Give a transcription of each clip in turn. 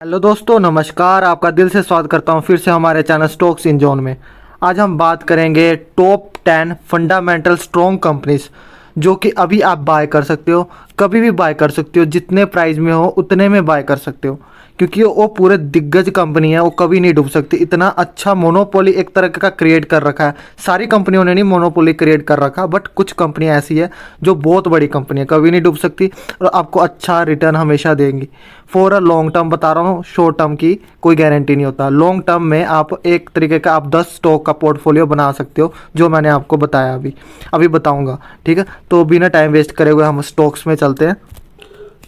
Hello दोस्तों, नमस्कार। आपका दिल से स्वागत करता हूं फिर से हमारे चैनल स्टॉक्स इन जोन में। आज हम बात करेंगे टॉप 10 फंडामेंटल स्ट्रॉन्ग कंपनीज जो कि अभी आप बाय कर सकते हो, कभी भी बाय कर सकते हो, जितने प्राइस में हो उतने में बाय कर सकते हो, क्योंकि वो पूरे दिग्गज कंपनी है, वो कभी नहीं डूब सकती। इतना अच्छा मोनोपोली एक तरह का क्रिएट कर रखा है। सारी कंपनियों ने नहीं मोनोपोली क्रिएट कर रखा, बट कुछ कंपनियां ऐसी है जो बहुत बड़ी कंपनी है, कभी नहीं डूब सकती और आपको अच्छा रिटर्न हमेशा देंगी। फॉर अ लॉन्ग टर्म बता रहा हूँ, शॉर्ट टर्म की कोई गारंटी नहीं होता। लॉन्ग टर्म में आप एक तरीके का आप 10 स्टॉक का पोर्टफोलियो बना सकते हो, जो मैंने आपको बताया अभी बताऊंगा। ठीक है, तो बिना टाइम वेस्ट करे हुए हम स्टॉक्स में चलते हैं।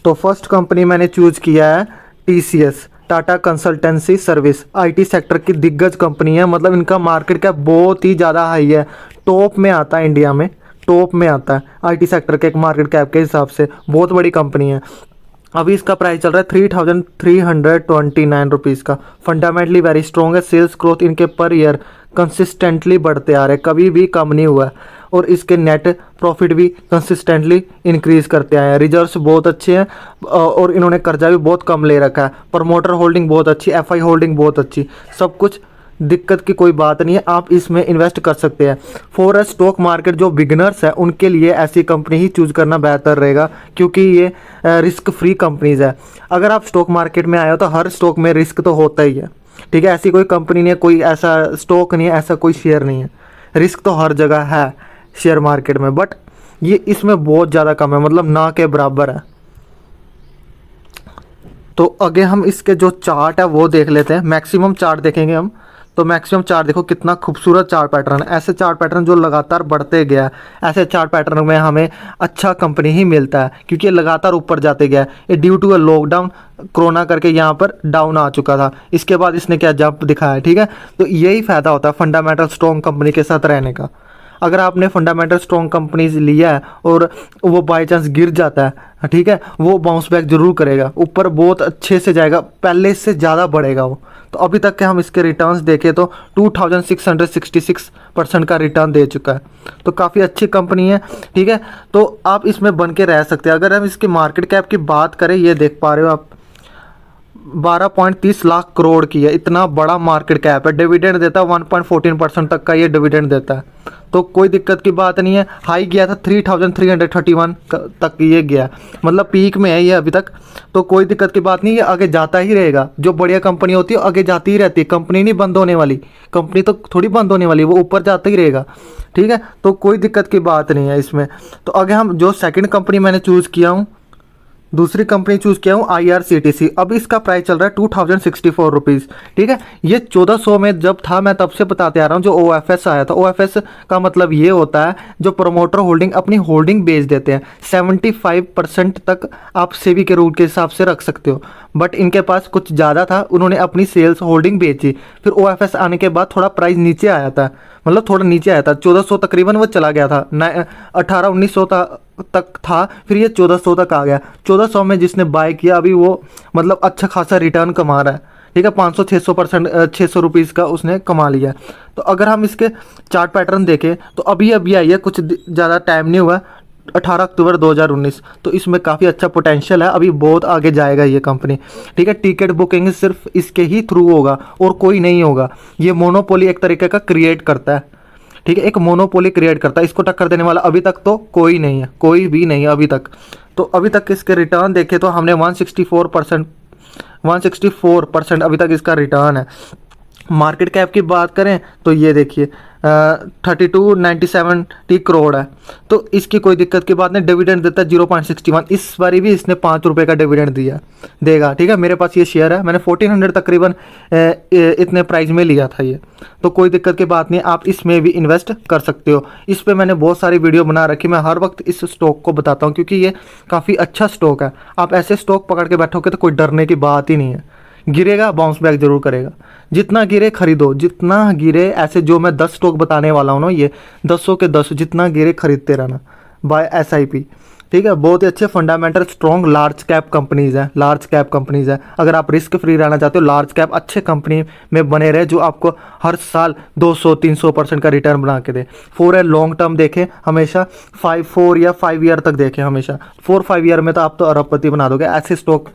तो फर्स्ट कंपनी मैंने चूज किया है TCS, Tata consultancy service. IT sector की दिग्गज कंपनी है, मतलब इनका मार्केट कैप बहुत ही ज़्यादा हाई है, टॉप में आता है, इंडिया में टॉप में आता है आईटी सेक्टर के एक मार्केट कैप के हिसाब से। बहुत बड़ी कंपनी है। अभी इसका प्राइस चल रहा है 3329 रुपीज़ का। फंडामेंटली वेरी स्ट्रॉन्ग है। सेल्स ग्रोथ इनके पर ईयर कंसिस्टेंटली बढ़ते आ रहे हैं, कभी भी कम नहीं हुआ है। और इसके नेट प्रॉफिट भी कंसिस्टेंटली इंक्रीज करते आए हैं। रिजर्व्स बहुत अच्छे हैं और इन्होंने कर्जा भी बहुत कम ले रखा है। प्रमोटर होल्डिंग बहुत अच्छी, एफआई होल्डिंग बहुत अच्छी, सब कुछ दिक्कत की कोई बात नहीं है। आप इसमें इन्वेस्ट कर सकते हैं। फॉर अ स्टॉक मार्केट जो बिगनर्स है उनके लिए ऐसी कंपनी ही चूज करना बेहतर रहेगा, क्योंकि ये रिस्क फ्री कंपनीज है। अगर आप स्टॉक मार्केट में आए हो तो हर स्टॉक में रिस्क तो होता ही है। ठीक है, ऐसी कोई कंपनी नहीं है, कोई ऐसा स्टॉक नहीं है, ऐसा कोई शेयर नहीं है। रिस्क तो हर जगह है शेयर मार्केट में, बट ये इसमें बहुत ज़्यादा कम है, मतलब ना के बराबर है। तो आगे हम इसके जो चार्ट है वो देख लेते हैं। मैक्सिमम चार्ट देखेंगे हम। तो मैक्सिमम चार्ट देखो, कितना खूबसूरत चार्ट पैटर्न है। ऐसे चार्ट पैटर्न जो लगातार बढ़ते गया है, ऐसे चार्ट पैटर्न में हमें अच्छा कंपनी ही मिलता है, क्योंकि ये लगातार ऊपर जाते गया है। ये due to a lockdown, corona करके यहाँ पर डाउन आ चुका था, इसके बाद इसने क्या जंप दिखाया है। ठीक है, तो यही फ़ायदा होता है फंडामेंटल स्ट्रॉन्ग कंपनी के साथ रहने का। अगर आपने फंडामेंटल स्ट्रॉन्ग कंपनीज लिया है और वो बाई चांस गिर जाता है, ठीक है, वो बाउंस बैक जरूर करेगा, ऊपर बहुत अच्छे से जाएगा, पहले से ज़्यादा बढ़ेगा वो। तो अभी तक के हम इसके रिटर्न्स देखें तो 2666% का रिटर्न दे चुका है, तो काफ़ी अच्छी कंपनी है। ठीक है, तो आप इसमें बन के रह सकते हैं। अगर हम इसकी मार्केट कैप की बात करें, ये देख पा रहे हो आप, 12.30 लाख करोड़ की है। इतना बड़ा मार्केट कैप है। डिविडेंड देता है 1.14% तक का ये डिविडेंड देता है, तो कोई दिक्कत की बात नहीं है। हाई गया था 3331 तक ये गया, मतलब पीक में है ये अभी तक, तो कोई दिक्कत की बात नहीं है। आगे जाता ही रहेगा। जो बढ़िया कंपनी होती है आगे जाती ही रहती है, कंपनी नहीं बंद होने वाली, कंपनी तो थोड़ी बंद होने वाली, वो ऊपर जाता ही रहेगा। ठीक है, तो कोई दिक्कत की बात नहीं है इसमें। तो आगे हम जो सेकंड कंपनी मैंने चूज़ किया हूँ, दूसरी कंपनी चूज़ किया हूँ IRCTC। अब इसका प्राइस चल रहा है 2064 रुपीज़। ठीक है, ये 1400 में जब था, मैं तब से बताते आ रहा हूँ। जो OFS आया था, OFS का मतलब ये होता है जो प्रमोटर होल्डिंग अपनी होल्डिंग बेच देते हैं। 75% तक आप सेबी के रूल के हिसाब से रख सकते हो, बट इनके पास कुछ ज़्यादा था, उन्होंने अपनी सेल्स होल्डिंग बेची। फिर OFS आने के बाद थोड़ा प्राइस नीचे आया था, मतलब थोड़ा नीचे आया था, 1400 तकरीबन वो चला गया था, 1800-1900 तक था, फिर ये 1400 तक आ गया। 1400 में जिसने बाय किया अभी वो मतलब अच्छा खासा रिटर्न कमा रहा है। ठीक है, 500-600%, 600 रुपीज़ का उसने कमा लिया। तो अगर हम इसके चार्ट पैटर्न देखें तो अभी आई है, कुछ ज़्यादा टाइम नहीं हुआ, 18 अक्टूबर 2019। तो इसमें काफ़ी अच्छा पोटेंशियल है, अभी बहुत आगे जाएगा ये कंपनी। ठीक है, टिकट बुकिंग सिर्फ इसके ही थ्रू होगा और कोई नहीं होगा। ये मोनोपोली एक तरीके का क्रिएट करता है। ठीक है, एक मोनोपोली क्रिएट करता है, इसको टक्कर देने वाला अभी तक तो कोई नहीं है, कोई भी नहीं है अभी तक। तो अभी तक इसके रिटर्न देखे तो हमने 164% अभी तक इसका रिटर्न है। मार्केट कैप की बात करें तो ये देखिए 3297 करोड़ है, तो इसकी कोई दिक्कत की बात नहीं। डिविडेंड देता है 0.61, इस बारी भी इसने 5 रुपये का डिविडेंड दिया देगा। ठीक है, मेरे पास ये शेयर है, मैंने 1400 तकरीबन इतने प्राइस में लिया था ये, तो कोई दिक्कत की बात नहीं, आप इसमें भी इन्वेस्ट कर सकते हो। इस पर मैंने बहुत सारी वीडियो बना रखी, मैं हर वक्त इस स्टॉक को बताता हूँ, क्योंकि ये काफ़ी अच्छा स्टॉक है। आप ऐसे स्टॉक पकड़ के बैठोगे तो कोई डरने की बात ही नहीं है। गिरेगा, बाउंस बैक जरूर करेगा। जितना गिरे खरीदो, जितना गिरे, ऐसे जो मैं 10 स्टॉक बताने वाला हूँ ना, ये 10 के 10 जितना गिरे खरीदते रहना बाय SIP। ठीक है, बहुत ही अच्छे fundamental strong large cap companies हैं, लार्ज कैप कंपनीज हैं। अगर आप रिस्क फ्री रहना चाहते हो, लार्ज कैप अच्छे कंपनी में बने रहे, जो आपको हर साल 200-300% का रिटर्न बना के दे। फॉर ए लॉन्ग टर्म देखें हमेशा, 4 या 5 ईयर तक देखें हमेशा। 4-5 ईयर में तो आप तो अरबपति बना दोगे। ऐसे स्टॉक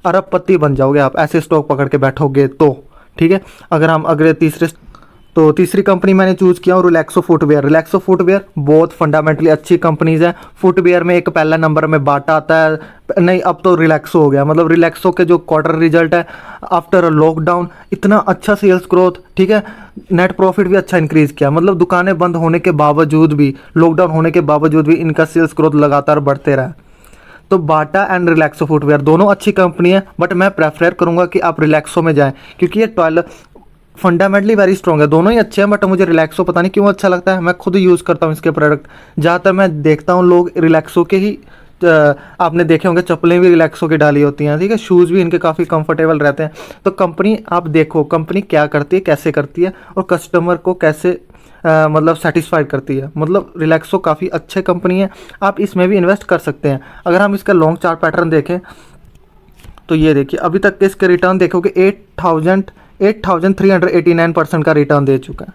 अरबपति बन जाओगे आप ऐसे स्टॉक पकड़ के बैठोगे तो। ठीक है, अगर हम अगले तीसरी कंपनी मैंने चूज़ किया हूँ रिलैक्सो फुटवेयर। रिलैक्सो फुटवेयर बहुत फंडामेंटली अच्छी कंपनीज है। फुटवेयर में एक पहला नंबर में बाटा आता है, नहीं अब तो रिलैक्सो हो गया। मतलब रिलैक्सो के जो क्वार्टर रिजल्ट है आफ्टर लॉकडाउन, इतना अच्छा सेल्स ग्रोथ, ठीक है, नेट प्रॉफिट भी अच्छा इंक्रीज किया। मतलब दुकानें बंद होने के बावजूद भी, लॉकडाउन होने के बावजूद भी इनका सेल्स ग्रोथ लगातार बढ़ते रहा। तो बाटा एंड रिलैक्सो फुटवेयर दोनों अच्छी कंपनी है, बट मैं प्रेफर करूंगा कि आप रिलैक्सो में जाएं, क्योंकि ये 12 फंडामेंटली वेरी स्ट्रॉन्ग है। दोनों ही अच्छे हैं, बट मुझे रिलैक्सो पता नहीं क्यों अच्छा लगता है। मैं खुद यूज़ करता हूँ इसके प्रोडक्ट। ज़्यादातर मैं देखता हूँ लोग रिलैक्सो के ही, आपने देखे होंगे चप्पलें भी रिलैक्सो की डाली होती हैं, ठीक है, शूज़ भी इनके काफ़ी कंफर्टेबल रहते हैं। तो कंपनी आप देखो कंपनी क्या करती है, कैसे करती है, और कस्टमर को कैसे मतलब सेटिस्फाइड करती है। मतलब रिलैक्सो काफ़ी अच्छे कंपनी है, आप इसमें भी इन्वेस्ट कर सकते हैं। अगर हम इसका लॉन्ग चार्ट पैटर्न देखें तो ये देखिए, अभी तक के इसके रिटर्न देखोगे 8,389% का रिटर्न दे चुका है।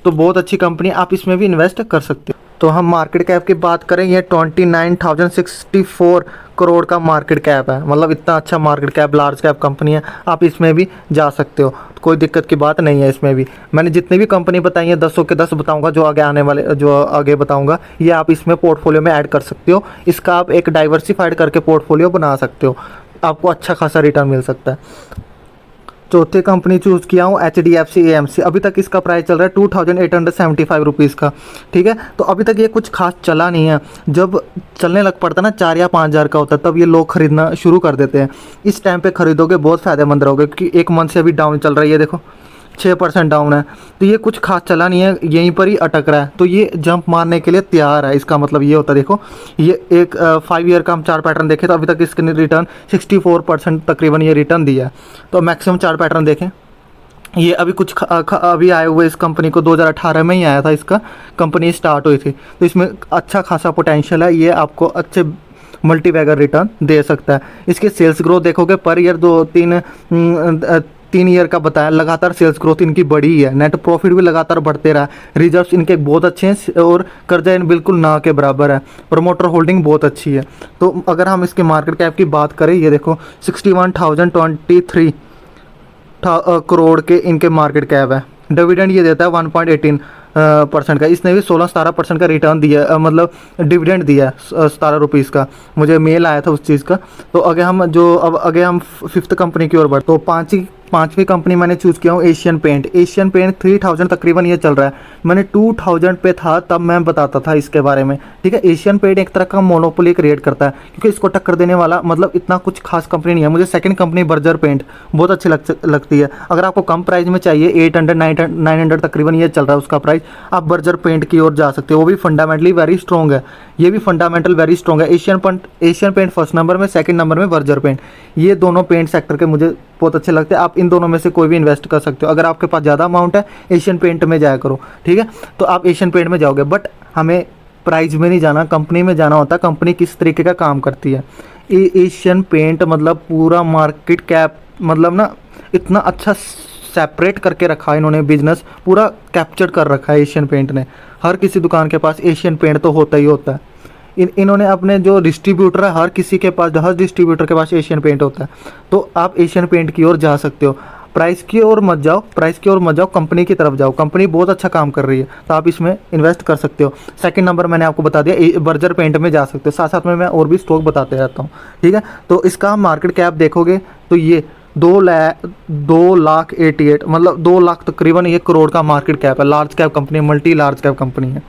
तो बहुत अच्छी कंपनी, आप इसमें भी इन्वेस्ट कर सकते हो। तो हम मार्केट कैप की बात करें, ये 29,064 करोड़ का मार्केट कैप है। मतलब इतना अच्छा market cap, large cap company है, आप इसमें भी जा सकते हो, कोई दिक्कत की बात नहीं है। इसमें भी मैंने जितनी भी कंपनी बताई है 10 के 10 बताऊंगा, जो आगे आने वाले, जो आगे बताऊंगा, ये आप इसमें पोर्टफोलियो में ऐड कर सकते हो। इसका आप एक डाइवर्सिफाइड करके पोर्टफोलियो बना सकते हो, आपको अच्छा खासा रिटर्न मिल सकता है। चौथी कंपनी चूज़ किया हूँ HDFC AMC। अभी तक इसका प्राइस चल रहा है 2,875 रुपीज़ का, ठीक है। तो अभी तक ये कुछ खास चला नहीं है। जब चलने लग पड़ता है ना 4 या 5 हज़ार का होता है, तब ये लोग खरीदना शुरू कर देते हैं। इस टाइम पे खरीदोगे बहुत फ़ायदेमंद रहोगे, क्योंकि एक मंथ से अभी डाउन चल रहा है, ये देखो 6% डाउन है। तो ये कुछ खास चला नहीं है, यहीं पर ही अटक रहा है। तो ये जंप मारने के लिए तैयार है, इसका मतलब ये होता है। देखो ये एक 5 ईयर का हम चार्ट पैटर्न देखें तो अभी तक इसके रिटर्न 64% तकरीबन ये रिटर्न दिया है। तो मैक्सिमम चार्ट पैटर्न देखें, ये अभी कुछ अभी आए हुए, इस कंपनी को 2018 में ही आया था, इसका कंपनी स्टार्ट हुई थी। तो इसमें अच्छा खासा पोटेंशियल है, ये आपको अच्छे मल्टीबैगर रिटर्न दे सकता है। इसके सेल्स ग्रोथ देखोगे पर ईयर 3 ईयर का बताया, लगातार सेल्स ग्रोथ इनकी बढ़ी है, नेट प्रॉफिट भी लगातार बढ़ते रहा, रिजर्व्स इनके बहुत अच्छे हैं, और कर्जा इन बिल्कुल ना के बराबर है, प्रमोटर होल्डिंग बहुत अच्छी है। तो अगर हम इसके मार्केट कैप की बात करें, ये देखो 61,023 करोड़ के इनके मार्केट कैप है। डिविडेंड ये देता है 1.18% का। इसने भी 16-17% का रिटर्न दिया, मतलब डिविडेंड दिया है 17 रुपीज़ का। मुझे मेल आया था उस चीज़ का। तो अगर हम आगे हम फिफ्थ कंपनी की ओर बढ़, तो पांचवी कंपनी मैंने चूज़ किया हूँ एशियन पेंट। एशियन पेंट 3000 तकरीबन ये चल रहा है। मैंने 2000 पे था तब मैं बताता था इसके बारे में, ठीक है। एशियन पेंट एक तरह का मोनोपोली क्रिएट करता है, क्योंकि इसको टक्कर देने वाला मतलब इतना कुछ खास कंपनी नहीं है। मुझे सेकंड कंपनी बर्जर पेंट बहुत अच्छी लगती है। अगर आपको कम प्राइस में चाहिए, 800-900 तकरीबन ये चल रहा है उसका प्राइस, आप बर्जर पेंट की ओर जा सकते हो। वो भी फंडामेंटली वेरी स्ट्रॉन्ग है, ये भी फंडामेंटल वेरी स्ट्रॉन्ग है। एशियन पेंट फर्स्ट नंबर में, सेकंड नंबर में बर्जर पेंट। ये दोनों पेंट सेक्टर के मुझे बहुत अच्छे लगते हैं। आप इन दोनों में से कोई भी इन्वेस्ट कर सकते हो। अगर आपके पास ज़्यादा अमाउंट है, एशियन पेंट में जाया करो, ठीक है। तो आप एशियन पेंट में जाओगे, बट हमें प्राइस में नहीं जाना, कंपनी में जाना होता है, कंपनी किस तरीके का काम करती है। एशियन पेंट मतलब पूरा मार्केट कैप, मतलब ना इतना अच्छा सेपरेट करके रखा है इन्होंने, बिजनेस पूरा कैप्चर कर रखा है एशियन पेंट ने। हर किसी दुकान के पास एशियन पेंट तो होता ही होता है। इन्होंने अपने जो डिस्ट्रीब्यूटर है, हर किसी के पास, हर डिस्ट्रीब्यूटर के पास एशियन पेंट होता है। तो आप एशियन पेंट की ओर जा सकते हो। प्राइस की ओर मत जाओ, कंपनी की तरफ जाओ। कंपनी बहुत अच्छा काम कर रही है, तो आप इसमें इन्वेस्ट कर सकते हो। सेकंड नंबर मैंने आपको बता दिया, बर्जर पेंट में जा सकते हो। साथ साथ में मैं और भी स्टॉक बताते रहता हूँ, ठीक है। तो इसका मार्केट कैप देखोगे तो ये 2,88 मतलब 2 लाख तकरीबन ये करोड़ का मार्केट कैप है। Large cap company, multi large cap company है।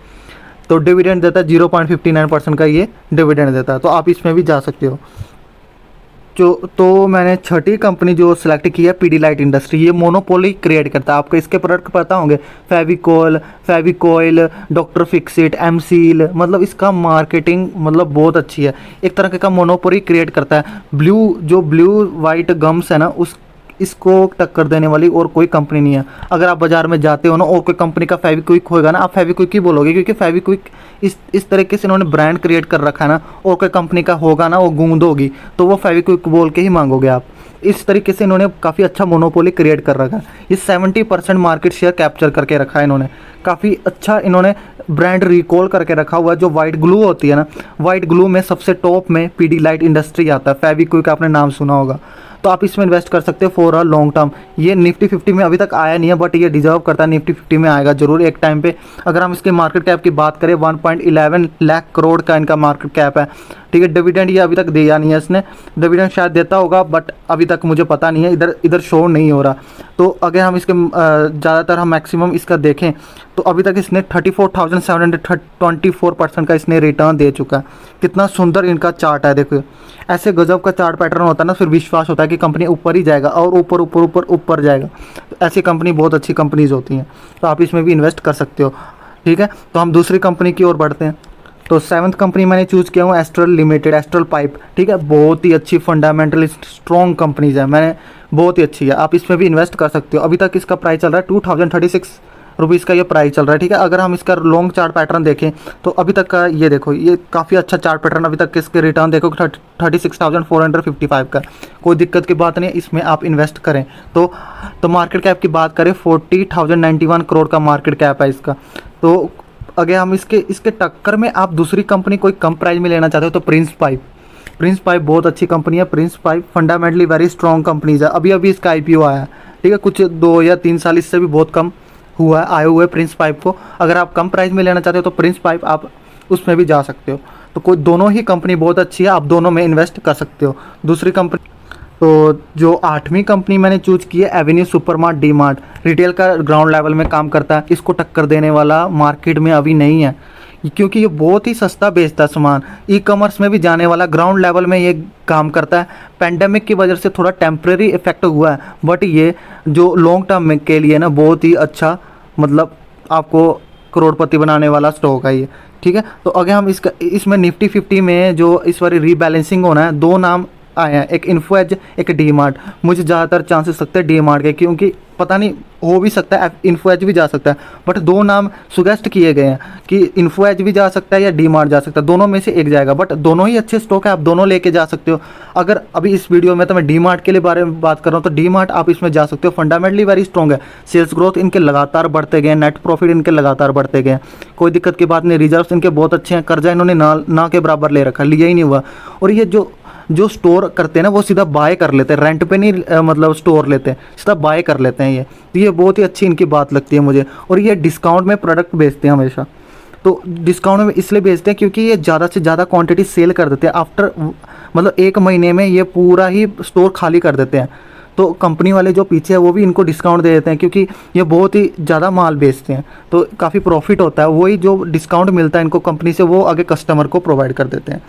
तो डिविडेंड देता है 0.59% का, ये डिविडेंड देता है। तो आप इसमें भी जा सकते हो। तो मैंने छठी कंपनी जो सिलेक्ट की है पीडीलाइट इंडस्ट्री। ये मोनोपोली क्रिएट करता है। आपको इसके प्रोडक्ट पता होंगे, फेविकोल, डॉक्टर फिक्सिट, एमसील। मतलब इसका मार्केटिंग मतलब बहुत अच्छी है, एक तरह का मोनोपोली क्रिएट करता है। ब्लू वाइट गम्स है ना, इसको टक्कर देने वाली और कोई कंपनी नहीं है। अगर आप बाजार में जाते हो ना और कोई कंपनी का फेविक्विक होएगा ना, आप फेविक्विक ही बोलोगे, क्योंकि फेविक्विक इस तरीके से इन्होंने ब्रांड क्रिएट कर रखा है ना, और कोई कंपनी का होगा ना वो गूंद होगी तो वो फेविक्विक बोल के ही मांगोगे आप। इस तरीके से इन्होंने काफ़ी अच्छा मोनोपोली क्रिएट कर रखा है। ये 70% मार्केट शेयर कैप्चर करके रखा है इन्होंने। काफ़ी अच्छा इन्होंने ब्रांड रिकॉल करके रखा हुआ है। जो वाइट ग्लू होती है ना, वाइट ग्लू में सबसे टॉप में पीडीलाइट इंडस्ट्री आता है। फेविक्विक आपने नाम सुना होगा, तो आप इसमें इन्वेस्ट कर सकते हो फॉर अ लॉन्ग टर्म। ये निफ्टी 50 में अभी तक आया नहीं है, बट ये डिजर्व करता है, निफ्टी 50 में आएगा जरूर एक टाइम पे। अगर हम इसके मार्केट कैप की बात करें, 1.11 लाख करोड़ का इनका मार्केट कैप है, ठीक है। डिविडेंड ये अभी तक दिया नहीं है इसने, डिविडेंड शायद देता होगा बट अभी तक मुझे पता नहीं है, इधर शो नहीं हो रहा। तो अगर हम इसके ज़्यादातर हम मैक्सिमम इसका देखें तो अभी तक इसने 34,724% का इसने रिटर्न दे चुका है। कितना सुंदर इनका चार्ट है, देखो ऐसे गजब का चार्ट पैटर्न होता है ना, फिर विश्वास होता है कि कंपनी ऊपर ही जाएगा और ऊपर ऊपर ऊपर ऊपर जाएगा। तो ऐसी कंपनी बहुत अच्छी कंपनीज होती हैं, तो आप इसमें भी इन्वेस्ट कर सकते हो, ठीक है। तो हम दूसरी कंपनी की ओर बढ़ते हैं। तो 7th कंपनी मैंने चूज़ किया हूँ एस्ट्रल लिमिटेड, एस्ट्रल पाइप, ठीक है। बहुत ही अच्छी फंडामेंटली स्ट्रॉन्ग कंपनीज है, मैंने बहुत ही अच्छी है, आप इसमें भी इन्वेस्ट कर सकते हो। अभी तक इसका प्राइस चल रहा है 2036 रुपीज़ का ये प्राइस चल रहा है, ठीक है। अगर हम इसका लॉन्ग चार्ट पैटर्न देखें तो अभी तक का ये देखो, ये काफ़ी अच्छा चार्ट पैटर्न, अभी तक इसके रिटर्न देखो 36,455 का। कोई दिक्कत की बात नहीं है, इसमें आप इन्वेस्ट करें। तो मार्केट कैप की बात करें 40,091 करोड़ का मार्केट कैप है इसका। तो अगर हम इसके टक्कर में आप दूसरी कंपनी कोई कम प्राइस में लेना चाहते हो तो प्रिंस पाइप बहुत अच्छी कंपनी है। Prince pipe fundamentally very strong companies है। अभी इसका आईपीओ आया है, ठीक है, कुछ 2 या 3 साल इससे भी बहुत कम हुआ है आए हुए प्रिंस पाइप को। अगर आप कम प्राइस में लेना चाहते हो तो प्रिंस पाइप आप उसमें भी जा सकते हो। तो कोई दोनों ही कंपनी बहुत अच्छी है, आप दोनों में इन्वेस्ट कर सकते हो। दूसरी कंपनी, तो जो 8वीं कंपनी मैंने चूज़ की है Avenue supermart D mart, retail का ग्राउंड लेवल में काम करता है। इसको टक्कर देने वाला मार्केट में अभी नहीं है, क्योंकि ये बहुत ही सस्ता बेचता है सामान, ई कॉमर्स में भी जाने वाला, ग्राउंड लेवल में ये काम करता है। पेंडेमिक की वजह से थोड़ा टेम्प्रेरी इफेक्ट हुआ है, बट ये जो लॉन्ग टर्म में के लिए ना बहुत ही अच्छा, मतलब आपको करोड़पति बनाने वाला स्टॉक है ये, ठीक है। तो अगर हम इसमें निफ्टी 50 में जो इस बार रीबैलेंसिंग होना है, 2 नाम आए हैं, एक इन्फो एज, एक डी मार्ट। मुझे ज़्यादातर चांसेस लगते हैं डी मार्ट के, क्योंकि पता नहीं हो भी सकता है इन्फो एज भी जा सकता है, बट 2 नाम सुगेस्ट किए गए हैं कि इन्फो एज भी जा सकता है या डी मार्ट जा सकता है, दोनों में से एक जाएगा। बट दोनों ही अच्छे स्टॉक है, आप दोनों लेके जा सकते हो। अगर अभी इस वीडियो में तो मैं डी मार्ट के लिए बारे में बात कर रहा हूँ, तो डी मार्ट आप इसमें जा सकते हो, फंडामेंटली वेरी स्ट्रॉन्ग है। सेल्स ग्रोथ इनके लगातार बढ़ते गए, नेट प्रॉफिट इनके लगातार बढ़ते गए, कोई दिक्कत की बात नहीं। रिजर्व्स इनके बहुत अच्छे हैं, कर्जा इन्होंने ना के बराबर ले रखा, लिया ही नहीं हुआ। और ये जो स्टोर करते हैं ना, वो सीधा बाय कर लेते हैं, रेंट पे नहीं मतलब स्टोर लेते हैं, सीधा बाय कर लेते हैं। ये बहुत ही अच्छी इनकी बात लगती है मुझे। और ये डिस्काउंट में प्रोडक्ट बेचते हैं हमेशा, तो डिस्काउंट में इसलिए बेचते हैं क्योंकि ये ज़्यादा से ज़्यादा क्वांटिटी सेल कर देते हैं। आफ्टर मतलब 1 महीने में ये पूरा ही स्टोर खाली कर देते हैं। तो कंपनी वाले जो पीछे है वो भी इनको डिस्काउंट दे देते हैं, क्योंकि ये बहुत ही ज़्यादा माल बेचते हैं, तो काफ़ी प्रॉफिट होता है। वही जो डिस्काउंट मिलता है इनको कंपनी से, वो आगे कस्टमर को प्रोवाइड कर देते हैं।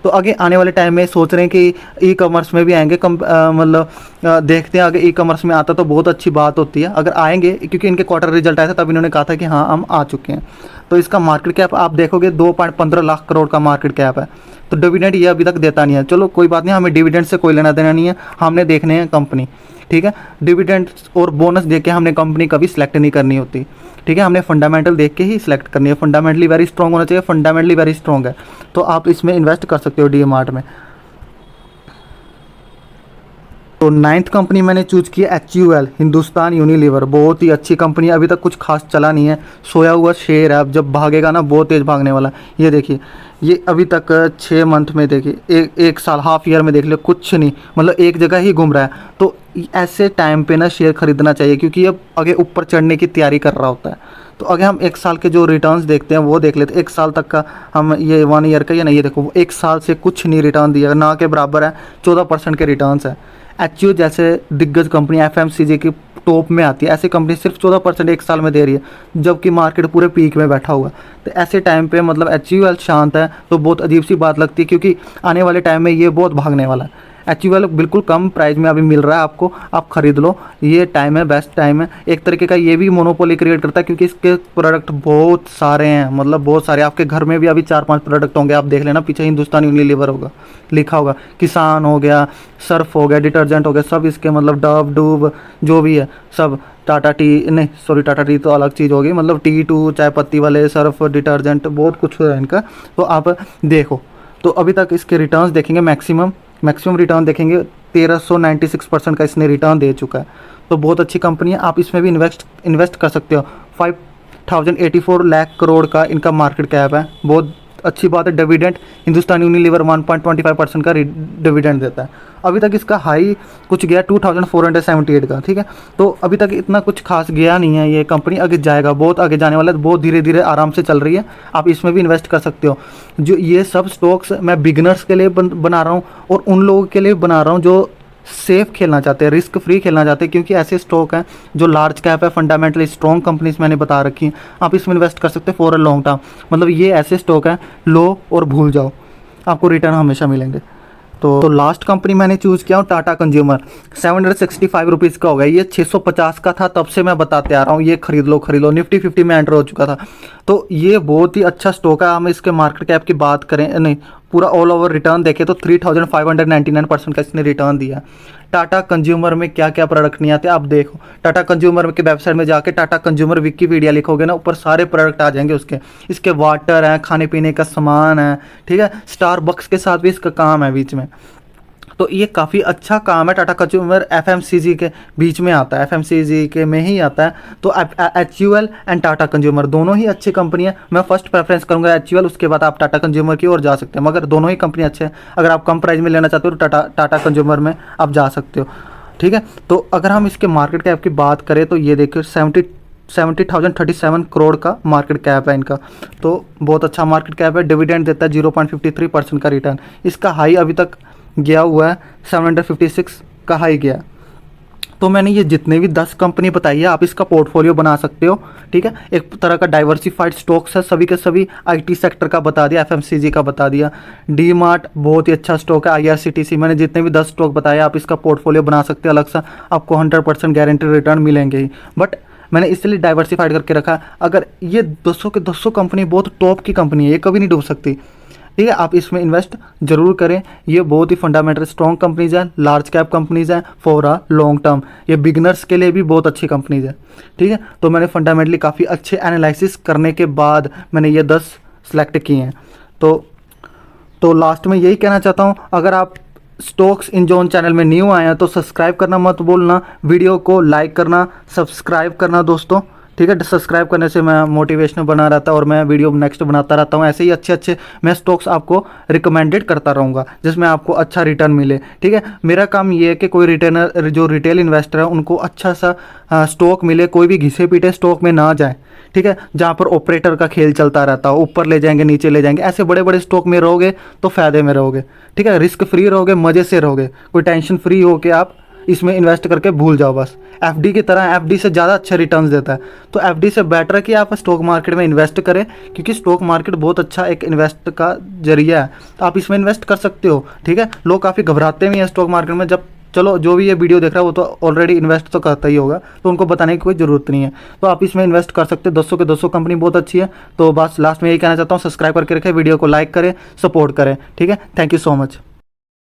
तो आगे आने वाले टाइम में सोच रहे हैं कि ई कॉमर्स में भी आएंगे, मतलब देखते हैं, आगे ई कॉमर्स में आता तो बहुत अच्छी बात होती है अगर आएंगे, क्योंकि इनके क्वार्टर रिजल्ट आया था तब इन्होंने कहा था कि हाँ हम आ चुके हैं। तो इसका मार्केट कैप आप देखोगे 2.15 लाख करोड़ का मार्केट कैप है। तो डिविडेंड ये अभी तक देता नहीं है, चलो कोई बात नहीं, हमें डिविडेंड से कोई लेना देना नहीं है, हमने देखने हैं कंपनी, ठीक है। डिविडेंड और बोनस देख के हमने कंपनी कभी सिलेक्ट नहीं करनी होती, ठीक है। हमने फंडामेंटल देख के ही सिलेक्ट करनी है, फंडामेंटली वेरी स्ट्रॉन्ग होना चाहिए, फंडामेंटली वेरी स्ट्रॉन्ग है, तो आप इसमें इन्वेस्ट कर सकते हो डी मार्ट में। तो 9th कंपनी मैंने चूज़ की है HUL, हिंदुस्तान यूनिलीवर, बहुत ही अच्छी कंपनी है, अभी तक कुछ खास चला नहीं है, सोया हुआ शेयर है, अब जब भागेगा ना बहुत तेज़ भागने वाला। ये देखिए, ये अभी तक 6 मंथ में देखिए, एक साल हाफ ईयर में देख लो, कुछ नहीं, मतलब एक जगह ही घूम रहा है। तो ऐसे टाइम पे ना शेयर खरीदना चाहिए, क्योंकि अब आगे ऊपर चढ़ने की तैयारी कर रहा होता है। तो अगर हम 1 साल के जो रिटर्न्स देखते हैं वो देख लेते हैं, 1 साल तक का, हम ये 1 ईयर का, या नहीं, ये देखो 1 साल से कुछ नहीं रिटर्न दिया, ना के बराबर है, 14% के रिटर्न्स है। HUL जैसे दिग्गज कंपनी FMCG की टॉप में आती है, ऐसी कंपनी सिर्फ 14% 1 साल में दे रही है, जबकि मार्केट पूरे पीक में बैठा हुआ। तो ऐसे टाइम पे मतलब HUL शांत है तो बहुत अजीब सी बात लगती है, क्योंकि आने वाले टाइम में ये बहुत भागने वाला है। HUL बिल्कुल कम प्राइस में अभी मिल रहा है आपको, आप खरीद लो, ये टाइम है, बेस्ट टाइम है। एक तरीके का ये भी मोनोपोली क्रिएट करता है क्योंकि इसके प्रोडक्ट बहुत सारे हैं, मतलब बहुत सारे। आपके घर में भी अभी 4-5 प्रोडक्ट होंगे, आप देख लेना, पीछे हिंदुस्तान यूनिलीवर होगा लिखा होगा, किसान हो गया, सर्फ हो गया, डिटर्जेंट हो गया, सब इसके, मतलब डव डूब जो भी है सब। टाटा टी नहीं, सॉरी, टाटा टी तो अलग चीज़ होगी, मतलब T2 चाय पत्ती वाले, सर्फ, डिटर्जेंट, बहुत कुछ है इनका। तो आप देखो, तो अभी तक इसके रिटर्न्स देखेंगे, मैक्सिमम रिटर्न देखेंगे 1396% का इसने रिटर्न दे चुका है। तो बहुत अच्छी कंपनी है, आप इसमें भी इन्वेस्ट कर सकते हो। 5084 लाख करोड़ का इनका मार्केट कैप है, बहुत अच्छी बात है। डिविडेंड हिंदुस्तान यूनिलीवर 1.25% का डिविडेंड देता है। अभी तक इसका हाई कुछ गया 2478 का, ठीक है। तो अभी तक इतना कुछ खास गया नहीं है, ये कंपनी आगे जाएगा, बहुत आगे जाने वाला है, बहुत धीरे धीरे आराम से चल रही है, आप इसमें भी इन्वेस्ट कर सकते हो। जो ये सब स्टॉक्स मैं बिगनर्स के लिए बना रहा हूँ और उन लोगों के लिए बना रहा हूँ जो सेफ खेलना चाहते हैं, रिस्क फ्री खेलना चाहते हैं, क्योंकि ऐसे स्टॉक हैं जो लार्ज कैप है, फंडामेंटली स्ट्रॉन्ग कंपनीज मैंने बता रखी हैं, आप इसमें इन्वेस्ट कर सकते हैं फॉर अ लॉन्ग टर्म। मतलब ये ऐसे स्टॉक हैं, लो और भूल जाओ, आपको रिटर्न हमेशा मिलेंगे। तो लास्ट कंपनी मैंने चूज़ किया हूँ टाटा कंज्यूमर, 765 रुपीज़ का हो गया। ये 650 का था, तब से मैं बताते आ रहा हूँ ये खरीद लो, निफ्टी 50 में एंटर हो चुका था। तो ये बहुत ही अच्छा स्टॉक है। हम इसके मार्केट कैप की बात करें, नहीं, पूरा ऑल ओवर रिटर्न देखें तो 3599% का इसने रिटर्न दिया। टाटा कंज्यूमर में क्या क्या प्रोडक्ट नहीं आते, आप देखो, टाटा कंज्यूमर के वेबसाइट में जाके टाटा कंज्यूमर विकिपीडिया लिखोगे ना, ऊपर सारे प्रोडक्ट आ जाएंगे उसके। इसके वाटर हैं, खाने पीने का सामान है, ठीक है, स्टारबक्स के साथ भी इसका काम है बीच में। तो ये काफ़ी अच्छा काम है। टाटा कंज्यूमर FMCG के बीच में आता है, FMCG के में ही आता है। तो HUL एंड टाटा कंज्यूमर दोनों ही अच्छी कंपनी है। मैं फर्स्ट प्रेफरेंस करूंगा HUL, उसके बाद आप टाटा कंज्यूमर की ओर जा सकते हैं, मगर दोनों ही कंपनी अच्छे हैं। अगर आप कम प्राइस में लेना चाहते हो तो टाटा कंज्यूमर में आप जा सकते हो, ठीक है। तो अगर हम इसके मार्केट कैप की बात करें तो ये देखिए 70,037 करोड़ का मार्केट कैप है इनका। तो बहुत अच्छा मार्केट कैप है। डिविडेंड देता है 0.53% का रिटर्न। इसका हाई अभी तक गया हुआ है 756 का हाई गया। तो मैंने ये जितने भी 10 कंपनी बताई है, आप इसका पोर्टफोलियो बना सकते हो, ठीक है। एक तरह का डाइवर्सिफाइड स्टॉक्स है, सभी के सभी। IT सेक्टर का बता दिया, FMCG का बता दिया, डी मार्ट बहुत ही अच्छा स्टॉक है, IRCTC, मैंने जितने भी 10 स्टॉक बताए, आप इसका पोर्टफोलियो बना सकते हैं अलग सा, आपको 100% गारंटी रिटर्न मिलेंगे ही। बट मैंने इसलिए डाइवर्सिफाइड करके रखा। अगर ये 200 के 200 कंपनी बहुत टॉप की कंपनी है, ये कभी नहीं डूब सकती, ठीक है। आप इसमें इन्वेस्ट जरूर करें। ये बहुत ही फंडामेंटल स्ट्रॉन्ग कंपनीज हैं, लार्ज कैप कंपनीज हैं फॉर अ लॉन्ग टर्म। ये बिगनर्स के लिए भी बहुत अच्छी कंपनीज है, ठीक है। तो मैंने फंडामेंटली काफ़ी अच्छे एनालिसिस करने के बाद मैंने ये 10 सेलेक्ट किए हैं। तो लास्ट में यही कहना चाहता हूँ, अगर आप स्टॉक्स इन जोन चैनल में न्यू आए हैं तो सब्सक्राइब करना मत भूलना, वीडियो को लाइक करना, सब्सक्राइब करना दोस्तों, ठीक है। सब्सक्राइब करने से मैं मोटिवेशनल बना रहता और मैं वीडियो नेक्स्ट बनाता रहता हूँ। ऐसे ही अच्छे मैं स्टॉक्स आपको रिकमेंडेड करता रहूँगा जिसमें आपको अच्छा रिटर्न मिले, ठीक है। मेरा काम ये है कि कोई रिटेलर जो रिटेल इन्वेस्टर है उनको अच्छा सा स्टॉक मिले, कोई भी घिसे पीटे स्टॉक में ना जाए, ठीक है, जहाँ पर ऑपरेटर का खेल चलता रहता हो, ऊपर ले जाएंगे नीचे ले जाएंगे। ऐसे बड़े बड़े स्टॉक में रहोगे तो फ़ायदे में रहोगे, ठीक है, रिस्क फ्री रहोगे, मज़े से रहोगे, कोई टेंशन फ्री हो के आप इसमें इन्वेस्ट करके भूल जाओ बस। FD की तरह, FD से ज़्यादा अच्छे रिटर्न्स देता है। तो FD से बेटर है कि आप स्टॉक मार्केट में इन्वेस्ट करें, क्योंकि स्टॉक मार्केट बहुत अच्छा एक इन्वेस्ट का जरिया है। तो आप इसमें इन्वेस्ट कर सकते हो, ठीक है। लोग काफ़ी घबराते भी हैं स्टॉक मार्केट में, जब चलो जो भी ये वीडियो देख रहा है वो तो ऑलरेडी इन्वेस्ट तो करता ही होगा, तो उनको बताने की कोई ज़रूरत नहीं है। तो आप इसमें इन्वेस्ट कर सकते हो। 200 के 200 कंपनी बहुत अच्छी है। तो बस लास्ट में यही कहना चाहता हूँ, सब्सक्राइब करके रखें, वीडियो को लाइक करें, सपोर्ट करें, ठीक है। Thank you so much.